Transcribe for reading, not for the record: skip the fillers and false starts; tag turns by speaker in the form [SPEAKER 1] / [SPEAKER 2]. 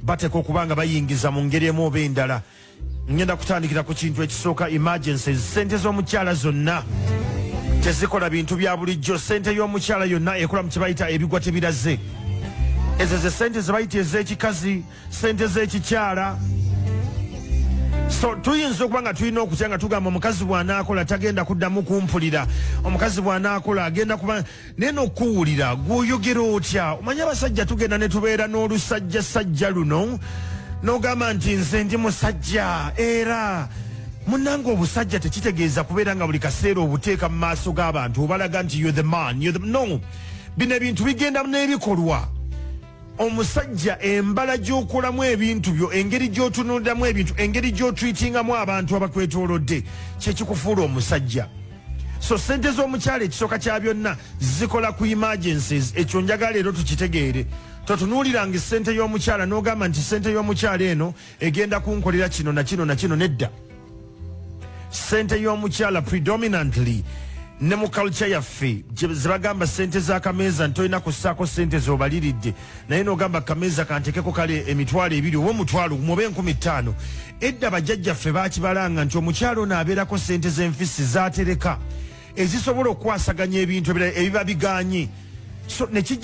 [SPEAKER 1] bateka okubanga bayingiza mu ngeri emu oba endala. Ngenda kutandikira ku kintu ekisooka emergencies. Sente z'omukyala zonna tezikola bintu bya bulijjo. Sente y'omukyala yonna ekola mu kye bayita ebigwa tebiraze. Ezo ze sente ze bayita ez'ekikazi, sente z'ekikyala. So tuyinza okuba nga tulina okutya nga tugamba omukazi bw'anaakola tagenda kuddamu kumpulira, omukazi bw'anaakola agenda kuba naye n'okuwulira gw'oyogera otya. Omanyi abasajja tugenda ne tubeera n'olusajjasajja luno n'ogamba nti nze ndi musajja era munnanga obusajja tekitegeeza kubeera nga buli kaseera obuteeka mu maaso g'abantu obalaga nti you're the man, no. Bino ebintu bigenda n'ebikolwa. Omusajja embala gy'okolamu ebintu byo, engeri gy'otunuuliramu ebintu, engeri gy'otwitingamu abantu abakwetoolodde kyekikufuula omusajja. So sente z'omukyala ekisooka kya byonna zikola ku emergencies. Ekyo njagala leero tukitegeere. Totunuuliranga sente y'omukyala n'ogamba nti sente y'omukyala eno egenda kunkolera kino na kino na kino, nedda. Sente y'omukyala predominantly ne mu culture yaffe zebagamba sente z'akameeza ntolina kussaako sente z'obaliridde, naye n'ogamba kameeza kantekeko kale emitwalo 2 oba omutwalo oba 15,000. Edda bajjajjaffe baakibalanga nti omukyalo ono abeerako sente z'enfisi z'atereka ezisobola okukwasaganya ebintu ebiba biganye. So ne kijja